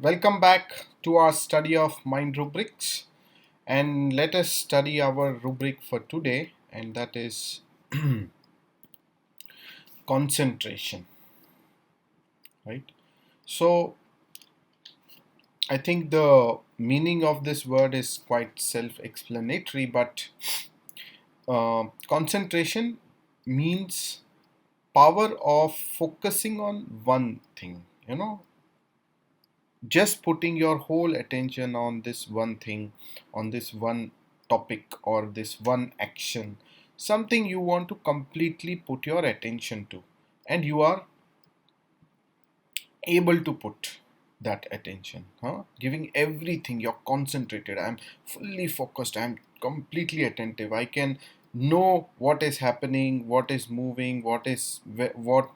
Welcome back to our study of mind rubrics, and let us study our rubric for today, and that is concentration. Right. So I think the meaning of this word is quite self-explanatory, but concentration means power of focusing on one thing. Just putting your whole attention on this one thing, on this one topic or this one action, something you want to completely put your attention to, and you are able to put that attention, giving everything. You're concentrated. I'm fully focused. I'm completely attentive. I can know what is happening, what is moving, what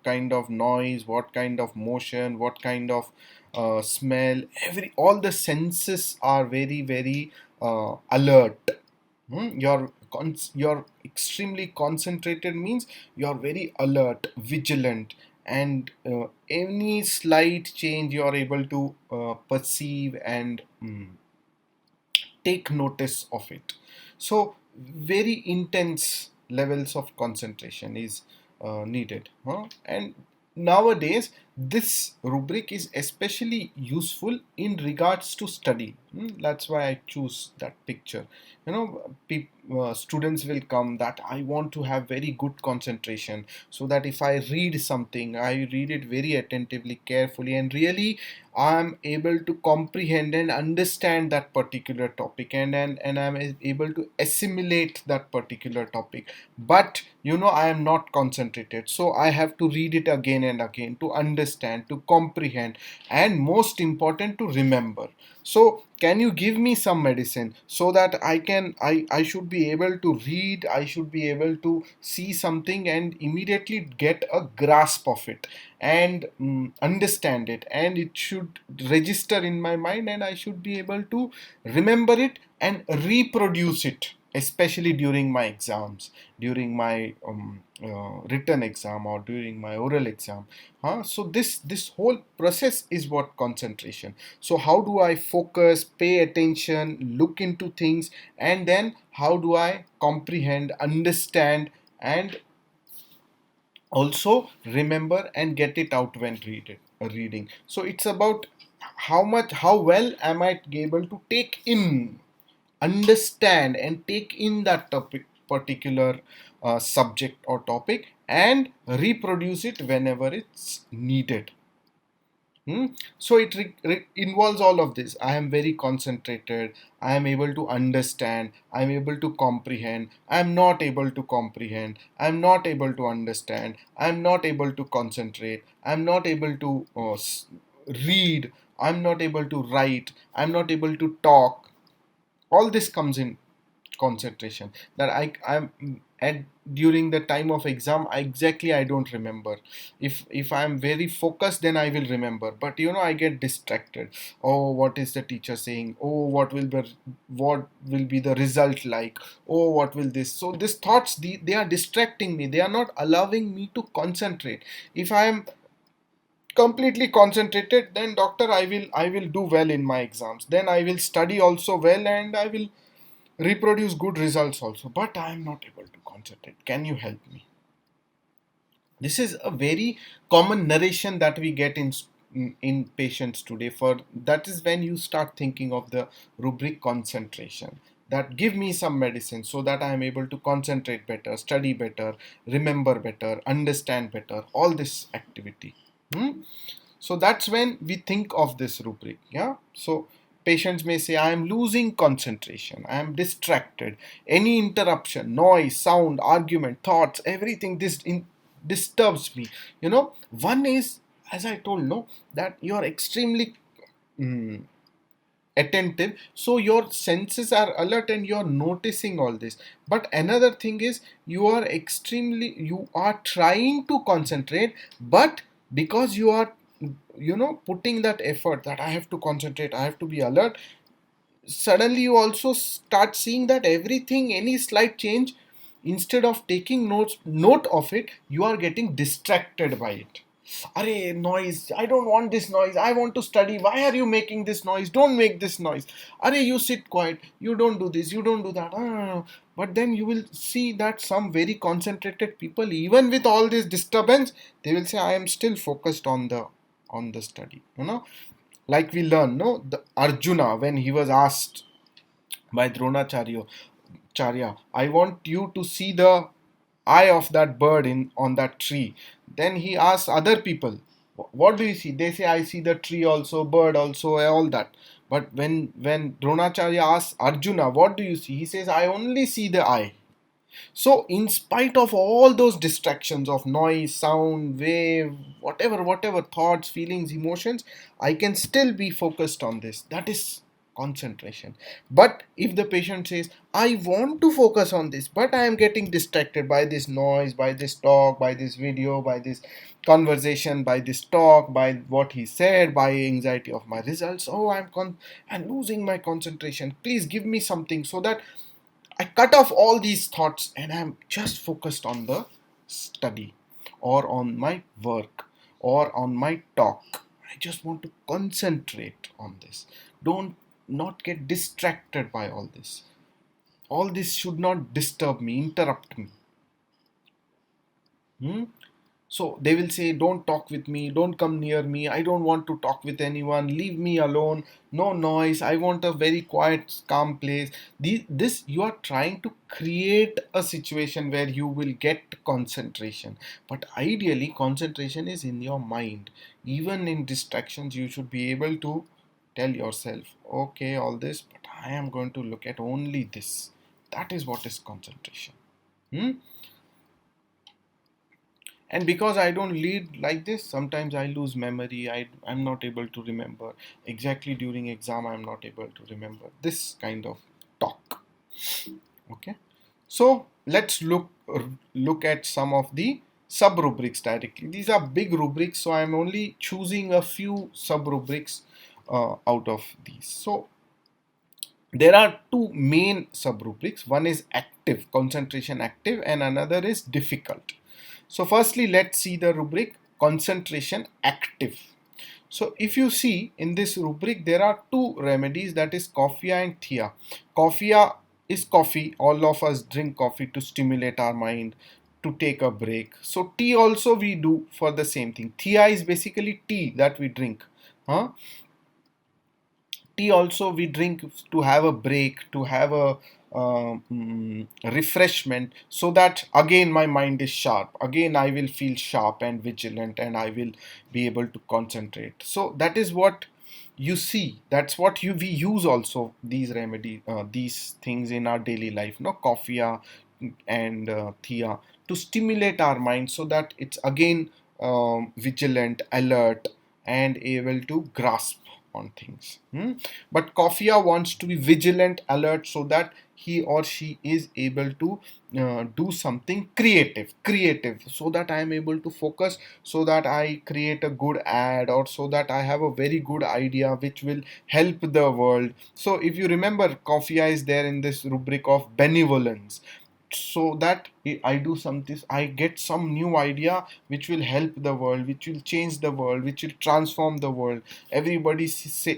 kind of noise, what kind of motion, what kind of smell. All the senses are very very alert. You're extremely concentrated means you're very alert, vigilant, and any slight change you are able to perceive and take notice of it. So very intense levels of concentration is needed, and nowadays this rubric is especially useful in regards to study. That's why I choose that picture. Students will come that I want to have very good concentration, so that if I read something, I read it very attentively, carefully, and really I'm able to comprehend and understand that particular topic, and I'm able to assimilate that particular topic. But I am not concentrated, so I have to read it again and again to understand, to comprehend, and most important, to remember. So can you give me some medicine so that I should be able to read, I should be able to see something and immediately get a grasp of it, and understand it, and it should register in my mind, and I should be able to remember it and reproduce it, especially during my exams, during my written exam, or during my oral exam. So this whole process is what concentration. So how do I focus, pay attention, look into things, and then how do I comprehend, understand, and also remember and get it out when reading. So it's about how well am I able to take in, understand, and take in that topic, particular subject or topic, and reproduce it whenever it's needed. So it involves all of this. I am very concentrated. I am able to understand. I am able to comprehend. I am not able to comprehend. I am not able to understand. I am not able to concentrate. I am not able to read. I am not able to write. I am not able to talk. All this comes in concentration. That I'm at during the time of exam, I don't remember. If I'm very focused, then I will remember, but I get distracted. Oh, what is the teacher saying? Oh, what will be the result like? Oh, what will this? So these thoughts, they are distracting me. They are not allowing me to concentrate. If I am completely concentrated, then doctor, I will do well in my exams, then I will study also well, and I will reproduce good results also. But I am not able to concentrate. Can you help me? This is a very common narration that we get in patients today. For that is when you start thinking of the rubric concentration, that give me some medicine so that I am able to concentrate better, study better, remember better, understand better, all this activity. Hmm? So that's when we think of this rubric. Yeah. So patients may say, I am losing concentration, I am distracted, any interruption, noise, sound, argument, thoughts, everything disturbs me. One is, as I told, no, that you are extremely mm, attentive, so your senses are alert and you are noticing all this. But another thing is, you are trying to concentrate, but because you are putting that effort, that I have to concentrate, I have to be alert, suddenly you also start seeing that everything, any slight change, instead of taking note of it, you are getting distracted by it. Arey, noise. I don't want this noise. I want to study. Why are you making this noise? Don't make this noise. Arey, you sit quiet. You don't do this. You don't do that. Ah. But then you will see that some very concentrated people, even with all this disturbance, they will say, I am still focused on the study. Like we learn, no? The Arjuna, when he was asked by Dronacharya, I want you to see the eye of that bird in on that tree. Then he asks other people, what do you see? They say, I see the tree also, bird also, all that. But when Dronacharya asks Arjuna, what do you see? He says, I only see the eye. So, in spite of all those distractions of noise, sound, wave, whatever thoughts, feelings, emotions, I can still be focused on this. That is concentration. But if the patient says, I want to focus on this, but I am getting distracted by this noise, by this talk, by this video, by this conversation, by this talk, by what he said, by anxiety of my results. Oh, I'm losing my concentration. Please give me something so that I cut off all these thoughts and I'm just focused on the study or on my work or on my talk. I just want to concentrate on this. Don't not get distracted by all this. All this should not disturb me, interrupt me. Hmm? So they will say, don't talk with me, don't come near me, I don't want to talk with anyone, leave me alone, no noise, I want a very quiet, calm place. This you are trying to create a situation where you will get concentration. But ideally, concentration is in your mind. Even in distractions, you should be able to tell yourself, okay, all this, but I am going to look at only this. That is what is concentration. Hmm? And because I don't lead like this, sometimes I lose memory. I'm not able to remember exactly during exam. I'm not able to remember this kind of talk. Okay, so let's look at some of the sub rubrics directly. These are big rubrics, so I'm only choosing a few sub rubrics out of these. So there are two main sub rubrics. One is active, concentration active, and another is difficult. So firstly, let's see the rubric concentration active. So if you see in this rubric, there are two remedies, that is Coffea and Thea. Coffea is coffee. All of us drink coffee to stimulate our mind, to take a break. So tea also we do for the same thing. Thea is basically tea that we drink. Huh? Tea also we drink to have a break, to have a refreshment, so that again my mind is sharp, again I will feel sharp and vigilant and I will be able to concentrate. So that is what you see, that's what we use also these remedies, these things in our daily life, no, Coffea and Thea, to stimulate our mind so that it's again vigilant, alert, and able to grasp on things. But Coffea wants to be vigilant, alert, so that he or she is able to do something creative, so that I am able to focus, so that I create a good ad, or so that I have a very good idea which will help the world. So if you remember, Coffea is there in this rubric of benevolence, so that I do something, I get some new idea which will help the world, which will change the world, which will transform the world. Everybody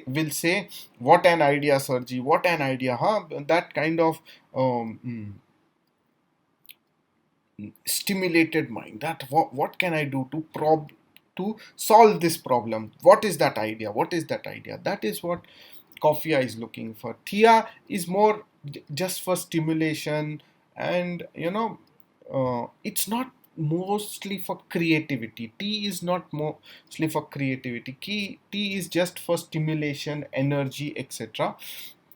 will say, what an idea, Sarji, what an idea, huh? That kind of stimulated mind, that what can I do to solve this problem, what is that idea, what is that idea. That is what Coffea is looking for. Thea is more just for stimulation, and it's not mostly for creativity. Tea is not mostly for creativity. Tea is just for stimulation, energy, etc.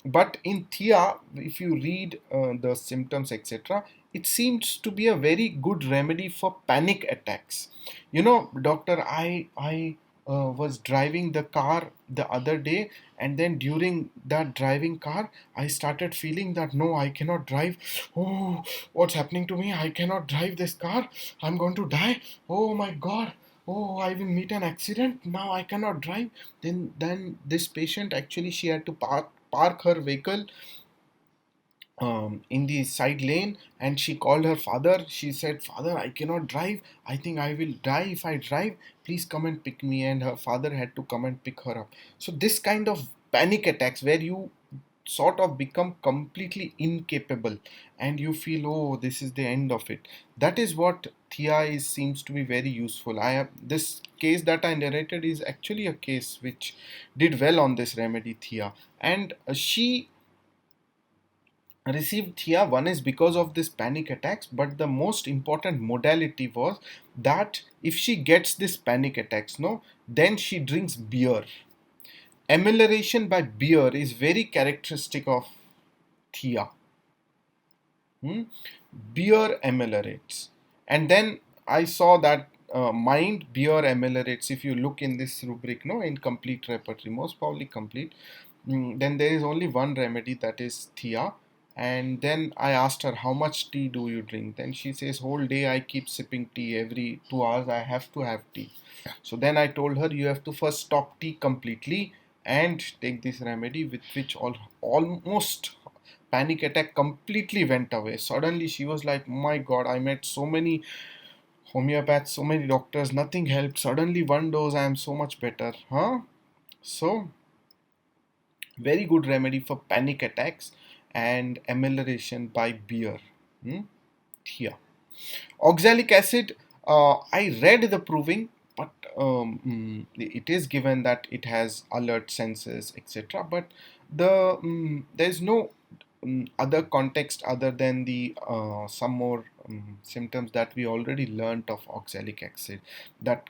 But in Thea, if you read the symptoms, etc., it seems to be a very good remedy for panic attacks. Doctor, I was driving the car the other day, and then during that driving car, I started feeling that no, I cannot drive. Oh, what's happening to me? I cannot drive this car. I'm going to die. Oh my God. Oh, I will meet an accident. Now I cannot drive. Then this patient, actually, she had to park her vehicle in the side lane, and she called her father. She said, "Father, I cannot drive. I think I will die if I drive. Please come and pick me." And her father had to come and pick her up. So this kind of panic attacks where you sort of become completely incapable and you feel, oh, this is the end of it. That is what Thea is seems to be very useful. I have this case that I narrated is actually a case which did well on this remedy, Thea. And she received Thea. One is because of this panic attacks, but the most important modality was that if she gets this panic attacks, no, then she drinks beer. Amelioration by beer is very characteristic of Thea. Hmm? Beer ameliorates. And then I saw that mind beer ameliorates. If you look in this rubric, no, in complete repertory, most probably complete, then there is only one remedy, that is Thea. And then I asked her, how much tea do you drink? Then she says, whole day I keep sipping tea. Every 2 hours I have to have tea. So then I told her, you have to first stop tea completely and take this remedy, with which almost panic attack completely went away. Suddenly she was like, my god, I met so many homeopaths, so many doctors, nothing helped. Suddenly one dose I am so much better. So very good remedy for panic attacks and amelioration by beer. Hmm? Here, oxalic acid, I read the proving, but it is given that it has alert senses, etc. But there is no other context other than the some more symptoms that we already learnt of oxalic acid, that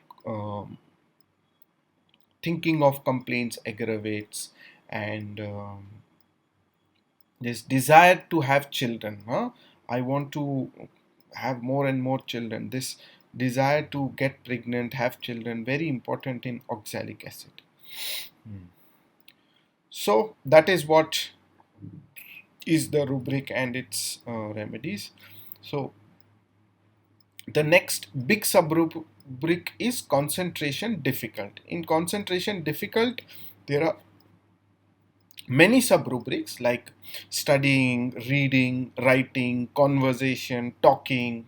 thinking of complaints aggravates, and this desire to have children. I want to have more and more children. This desire to get pregnant, have children, very important in oxalic acid. So that is what is the rubric and its remedies. So the next big sub-rubric is concentration difficult. In concentration difficult, there are many sub-rubrics like studying, reading, writing, conversation, talking.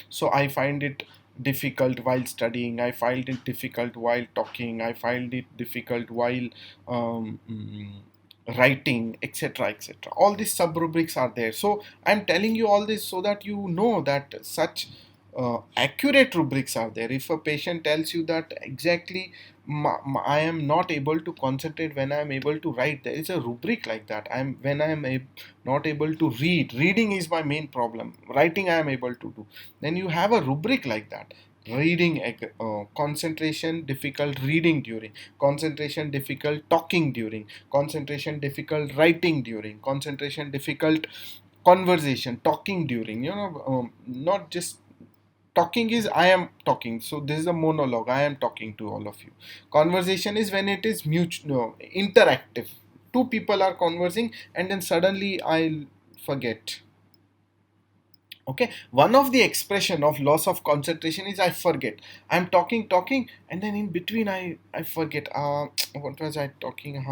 So I find it difficult while studying, I find it difficult while talking, I find it difficult while um, mm, writing, etc., etc. All these sub-rubrics are there. So I'm telling you all this so that you know that such accurate rubrics are there. If a patient tells you that exactly I am not able to concentrate when I am able to write, there is a rubric like that. I'm when I am not able to read. Reading is my main problem. Writing I am able to do. Then you have a rubric like that. Reading, concentration difficult reading during, concentration difficult talking during, concentration difficult writing during, concentration difficult conversation talking during. Not just talking is I am talking, so this is a monologue, I am talking to all of you. Conversation is when it is mutual, no, interactive. Two people are conversing and then suddenly I'll forget. Okay, one of the expression of loss of concentration is I forget. I'm talking and then in between I forget. What was I talking?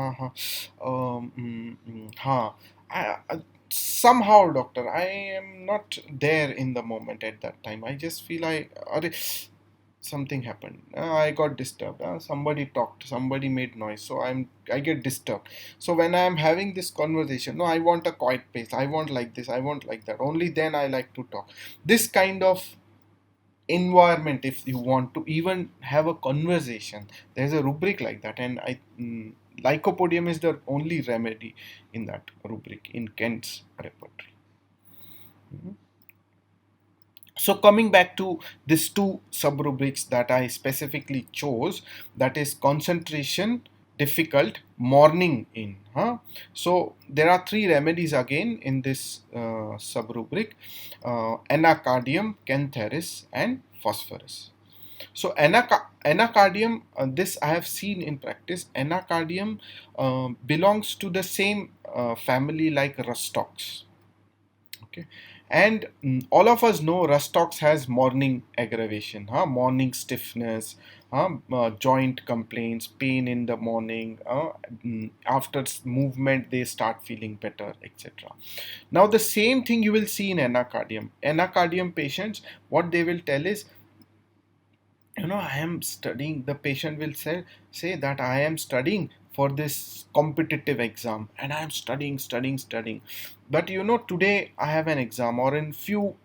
Somehow, doctor, I am not there in the moment at that time. I just feel something happened. I got disturbed. Somebody talked, somebody made noise, so I get disturbed. So when I am having this conversation, no, I want a quiet pace, I want like this, I want like that, only then I like to talk. This kind of environment, if you want to even have a conversation, there's a rubric like that. And lycopodium is the only remedy in that rubric in Kent's repertory. Mhm. So coming back to these two sub-rubrics that I specifically chose, that is concentration difficult, morning in. So there are three remedies again in this sub-rubric: anacardium, cantharis, and phosphorus. So anacardium, this I have seen in practice. Anacardium belongs to the same family like rustox. Okay, and all of us know Rustox has morning aggravation, morning stiffness, joint complaints, pain in the morning. After movement, they start feeling better, etc. Now, the same thing you will see in anacardium. Anacardium patients, what they will tell is, I am studying. The patient will say that I am studying for this competitive exam, and I am studying. But today I have an exam, or in few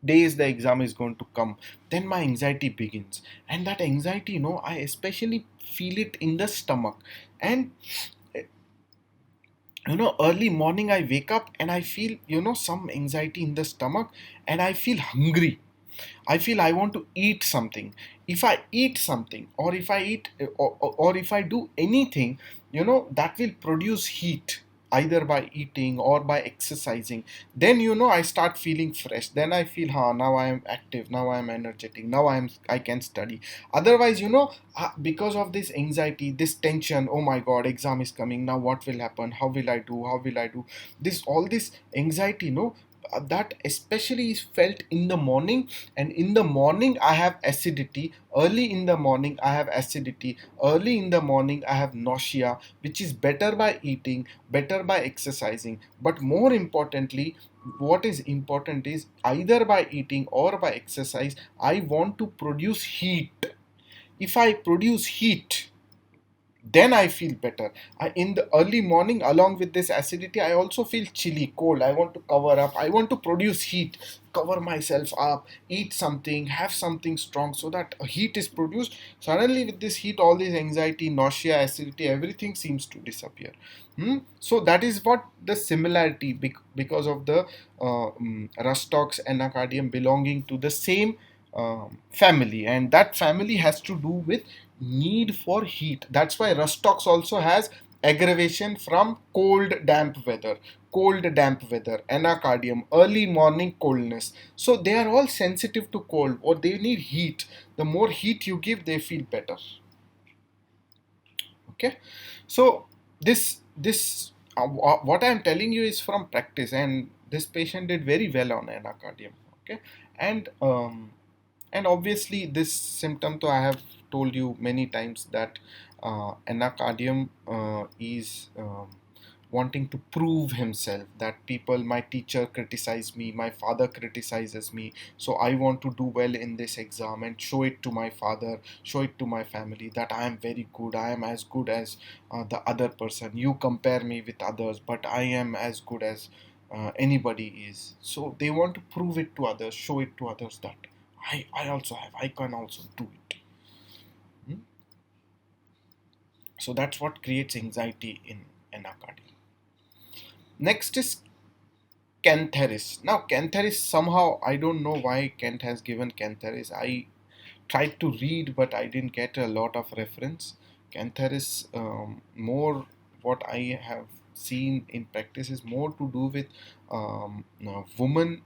days the exam is going to come. Then my anxiety begins, and that anxiety, I especially feel it in the stomach. And early morning I wake up and I feel, some anxiety in the stomach, and I feel hungry. I feel I want to eat something. If I eat something, or if I eat, or if I do anything, that will produce heat, either by eating or by exercising. Then I start feeling fresh. Then I feel, now I am active. Now I am energetic. Now I can study. Otherwise, because of this anxiety, this tension. Oh my God, exam is coming. Now what will happen? How will I do? How will I do? All this anxiety, that especially is felt in the morning. And in the morning I have acidity. Early in the morning I have acidity. Early in the morning I have nausea, which is better by eating, better by exercising. But more importantly, what is important is, either by eating or by exercise, I want to produce heat. If I produce heat, then I feel better. In the early morning, along with this acidity, I also feel chilly, cold. I want to cover up. I want to produce heat, cover myself up, eat something, have something strong, so that heat is produced. Suddenly, with this heat, all this anxiety, nausea, acidity, everything seems to disappear. So that is what the similarity, because of the Rustox anacardium belonging to the same family, and that family has to do with need for heat. That's why Rustox also has aggravation from cold damp weather, anacardium, early morning coldness. So they are all sensitive to cold, or they need heat. The more heat you give, they feel better. Okay, so this what I am telling you is from practice, and this patient did very well on anacardium. Okay, and obviously this symptom, so I have told you many times that anacardium is wanting to prove himself, that people, my teacher criticizes me, my father criticizes me, so I want to do well in this exam and show it to my father, show it to my family, that I am very good, I am as good as the other person. You compare me with others, but I am as good as anybody is. So they want to prove it to others, show it to others, that I also have, I can also do it. Hmm? So that's what creates anxiety in anacardium. Next is Cantheris. Now, Cantheris, somehow, I don't know why Kent has given Cantheris. I tried to read, but I didn't get a lot of reference. Cantheris, more what I have seen in practice, is more to do with women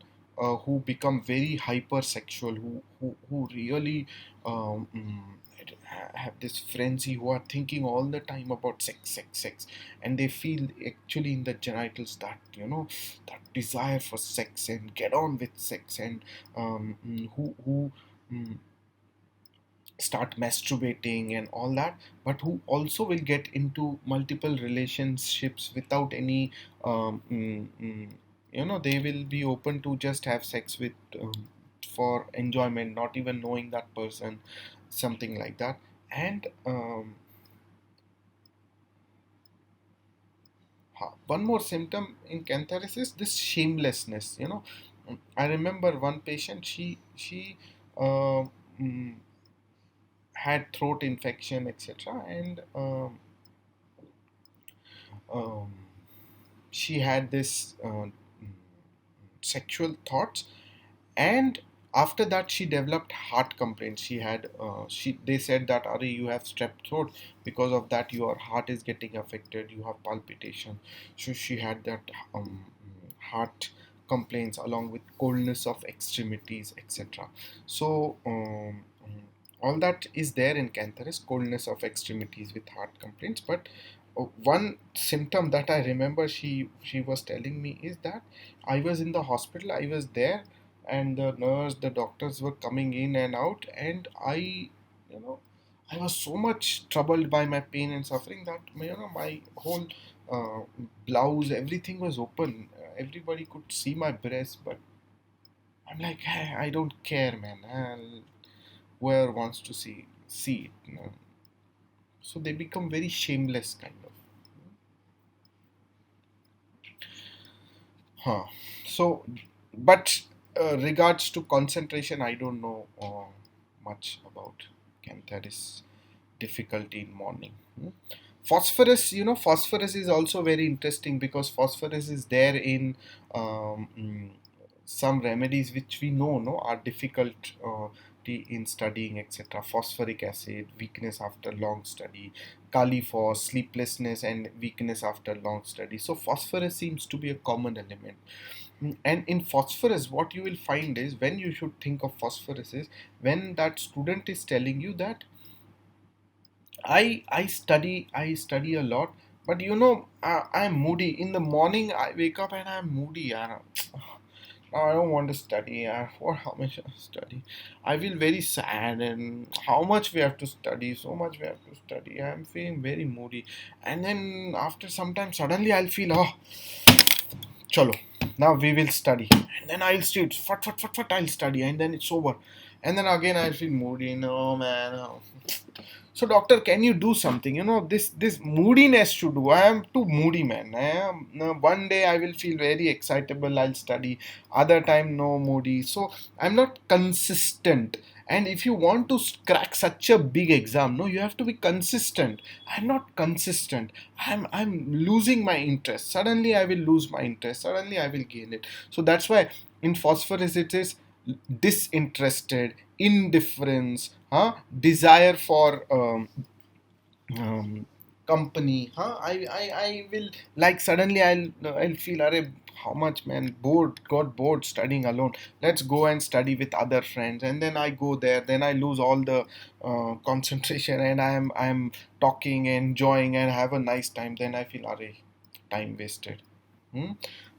who become very hypersexual, who really um, mm, have this frenzy, who are thinking all the time about sex, and they feel actually in the genitals that, that desire for sex and get on with sex, and who mm, start masturbating and all that, but who also will get into multiple relationships without any they will be open to just have sex with for enjoyment, not even knowing that person, something like that. And one more symptom in cancerous is this shamelessness. I remember one patient, she uh, mm, had throat infection, etc., and um, she had this sexual thoughts, and after that she developed heart complaints. She had they said that, Ari, you have strep throat, because of that your heart is getting affected, you have palpitation. So she had that heart complaints, along with coldness of extremities, etc. So all that is there in cancerous, coldness of extremities with heart complaints. But One symptom that I remember she was telling me is that I was in the hospital, I was there, and the nurse, the doctors were coming in and out, and you know, I was so much troubled by my pain and suffering that my whole uh, blouse, everything was open. Everybody could see my breast, but I'm like, hey, I don't care, man. Whoever wants to see it. So they become very shameless, kind of. Huh. So, but regards to concentration, I don't know much about. Can that is difficulty in morning. Phosphorus, phosphorus is also very interesting because phosphorus is there in um, mm, some remedies which we know no are difficult in studying, etc. Phosphoric acid, weakness after long study, kali phos, sleeplessness and weakness after long study. So phosphorus seems to be a common element. And in phosphorus, what you will find is when you should think of phosphorus is when that student is telling you that I study a lot, but I'm moody. In the morning, I wake up and I'm moody. I don't want to study. For how much I study? I feel very sad, and how much we have to study, so much we have to study. I'm feeling very moody, and then after some time, suddenly I'll feel, oh, chalo, now we will study, and then I'll sit, fat, I'll study, and then it's over, and then again I'll feel moody. No man. No. So doctor, can you do something? This moodiness should do. I am too moody, man. No, one day I will feel very excitable. I'll study. Other time no moody. So I'm not consistent. And if you want to crack such a big exam, no, you have to be consistent. I'm not consistent. I'm losing my interest. Suddenly I will lose my interest. Suddenly I will gain it. So that's why in phosphorus it is disinterested, indifference, desire for um, company. I will, like, suddenly I'll feel, array, how much, man, got bored studying alone. Let's go and study with other friends. And then I go there, then I lose all the concentration, and I'm talking, enjoying, and have a nice time. Then I feel, array, time wasted. Hmm?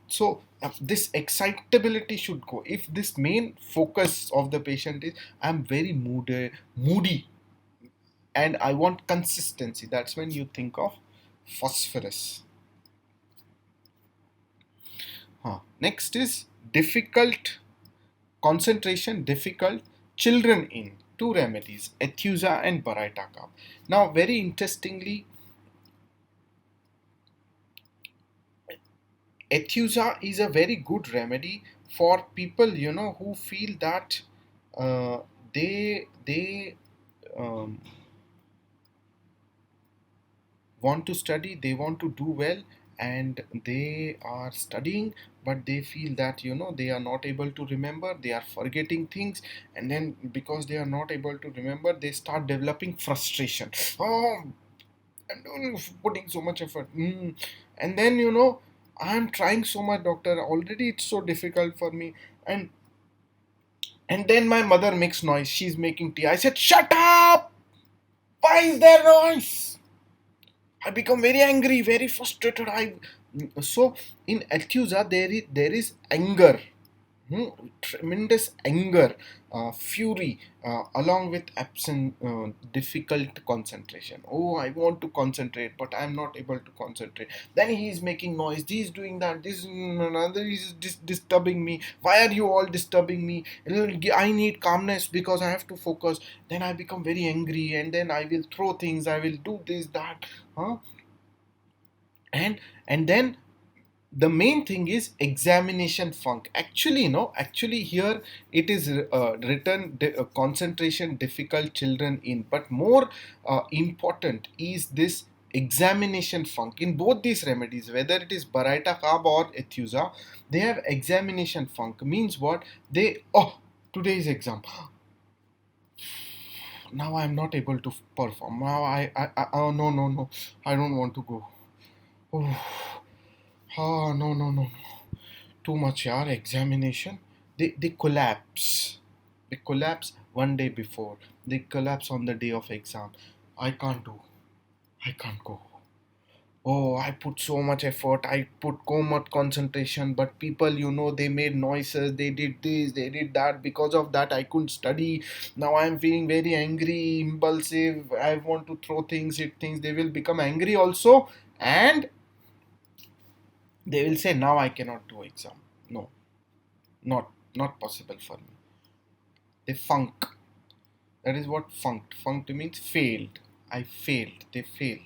So this excitability should go. If this main focus of the patient is I'm very moody, and I want consistency, that's when you think of phosphorus. Next is difficult concentration, difficult children in two remedies, ethusa and baraitacum. Now, very interestingly, ethusa is a very good remedy for people who feel that uh, they um, want to study, they want to do well, and they are studying, but they feel that they are not able to remember, they are forgetting things, and then because they are not able to remember, they start developing frustration. Oh, I'm putting so much effort. And then I'm trying so much, doctor, already it's so difficult for me. And then my mother makes noise, she's making tea. I said, shut up, why is there noise? I become very angry, very frustrated. I So in Athusa there is anger, tremendous anger, fury, along with absent, difficult concentration. Oh, I want to concentrate, but I'm not able to concentrate. Then he is making noise. He is doing that. This another is disturbing me. Why are you all disturbing me? I need calmness because I have to focus. Then I become very angry, and then I will throw things. I will do this, that, huh? And then the main thing is examination funk. Actually, no, actually here it is written concentration difficult children in, but more important is this examination funk. In both these remedies, whether it is baraita carb or ethusa, they have examination funk. Means what? They, oh, today's exam, now I am not able to perform. Now I oh, no, I don't want to go. Oh, no. Too much, yaar. Examination. They collapse. They collapse one day before. They collapse on the day of exam. I can't do. I can't go. Oh, I put so much effort, I put so much concentration, but people, they made noises, they did this, they did that. Because of that, I couldn't study. Now I'm feeling very angry, impulsive. I want to throw things, hit things. They will become angry also, and they will say, now I cannot do exam. No, not possible for me. They funk. That is what funked. Funked means failed. I failed. They fail.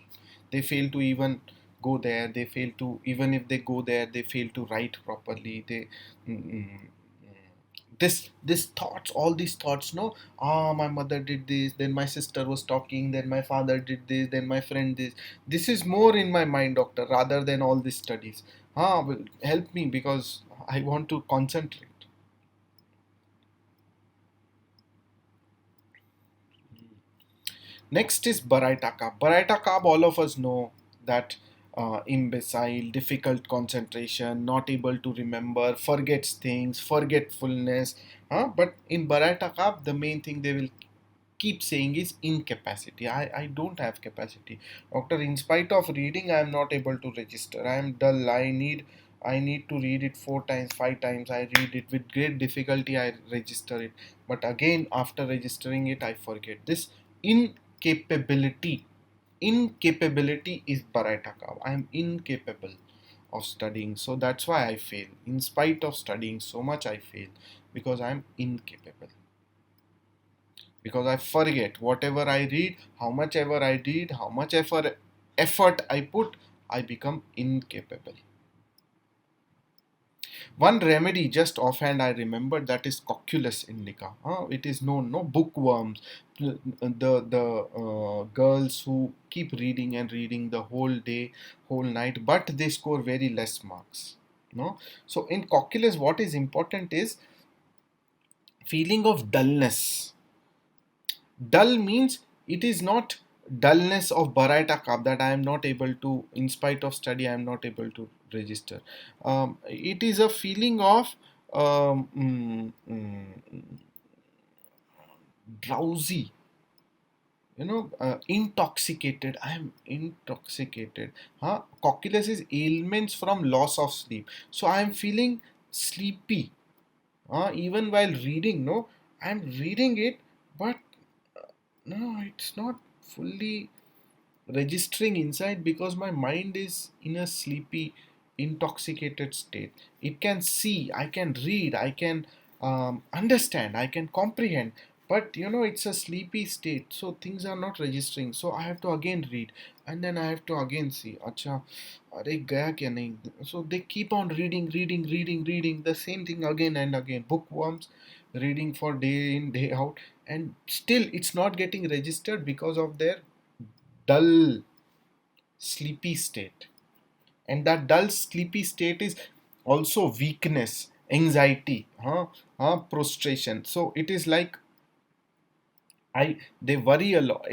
They fail to even go there. They fail to, even if they go there, they fail to write properly. They mm, mm, mm. This thoughts, all these thoughts, no. Ah, my mother did this, then my sister was talking, then my father did this, then my friend this. This is more in my mind, doctor, rather than all these studies. Will help me because I want to concentrate. Next is Baraita Carb. Baraita Carb, all of us know that imbecile, difficult concentration, not able to remember, forgets things, forgetfulness. But in Baraita Carb, the main thing they will keep saying is incapacity. I don't have capacity. Doctor, in spite of reading, I am not able to register. I am dull. I need to read it 4 times, 5 times. I read it with great difficulty. I register it, but again after registering it, I forget. This incapability. Incapability is Baraita. I am incapable of studying, so that's why I fail. In spite of studying so much, I fail because I am incapable, because I forget whatever I read, how much ever I read, how much effort I put, I become incapable. One remedy just offhand I remember, that is Cocculus indica. It is known, no, bookworms, the girls who keep reading and reading the whole day, whole night, but they score very less marks. No, so in Cocculus, what is important is feeling of dullness. Dull means it is not dullness of Baraita Cup that I am not able to, in spite of study, I am not able to register. It is a feeling of drowsy, intoxicated. I am intoxicated. Cocculus is ailments from loss of sleep. So I am feeling sleepy. Even while reading, no, I am reading it, but no, it's not fully registering inside because my mind is in a sleepy, intoxicated state. It can see, I can read, I can understand, I can comprehend, but it's a sleepy state, so things are not registering. So I have to again read, and then I have to again see. Acha, अरे गया क्या नहीं? So they keep on reading, reading, reading, reading the same thing again and again. Bookworms, reading for day in, day out, and still it's not getting registered because of their dull, sleepy state. And that dull, sleepy state is also weakness, anxiety, prostration. So it is like they worry a lot.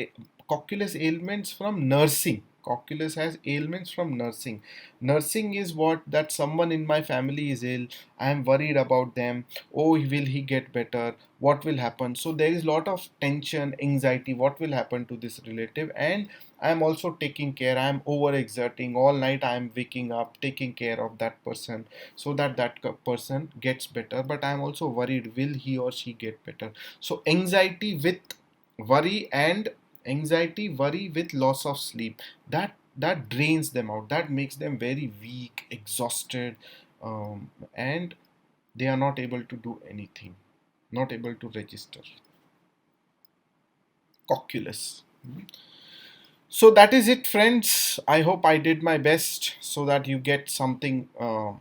Cocculus ailments from nursing. Cocculus has ailments from nursing. Nursing is what, that someone in my family is ill. I am worried about them. Oh, will he get better? What will happen? So there is a lot of tension, anxiety. What will happen to this relative? And I am also taking care. I am overexerting all night. I am waking up, taking care of that person so that person gets better. But I am also worried. Will he or she get better? So anxiety with worry, and anxiety, worry with loss of sleep, that drains them out, that makes them very weak, exhausted, and they are not able to do anything, not able to register. Cocculus. So that is it, friends. I hope I did my best so that you get something to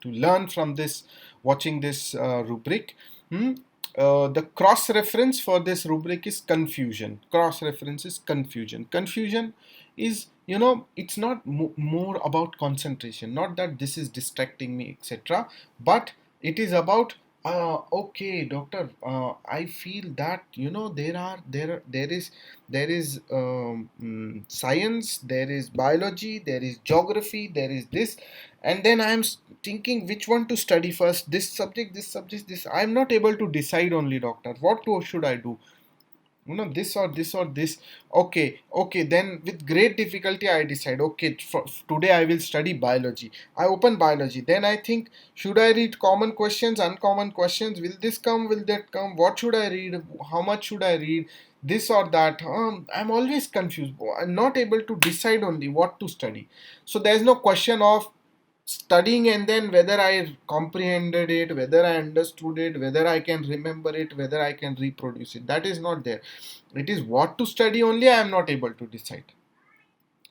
learn from this, watching this rubric. Hmm? The cross reference for this rubric is confusion. Cross reference is confusion. Confusion is, it's not more about concentration, not that this is distracting me, etc., but it is about, okay, doctor, I feel that, there is science, there is biology, there is geography, there is this, and then I am thinking which one to study first, this subject, this subject, this. I am not able to decide only, doctor. What should I do? this or this or this. Okay, then with great difficulty I decide, okay, today I will study biology. I open biology, then I think, should I read common questions, uncommon questions, will this come, will that come, what should I read, how much should I read, this or that. I'm always confused, I'm not able to decide only what to study. So there's no question of studying and then whether I comprehended it, whether I understood it, whether I can remember it, whether I can reproduce it. That is not there. It is what to study only I am not able to decide.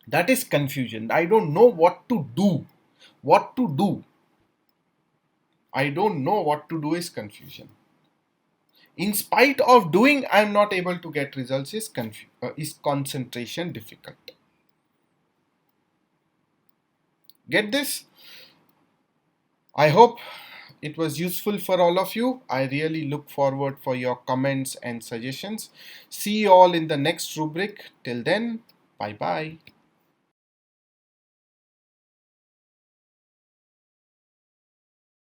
That is confusion. I don't know what to do. What to do. I don't know what to do is confusion. In spite of doing, I am not able to get results is concentration difficult. Get this? I hope it was useful for all of you. I really look forward for your comments and suggestions. See you all in the next rubric. Till then, bye bye.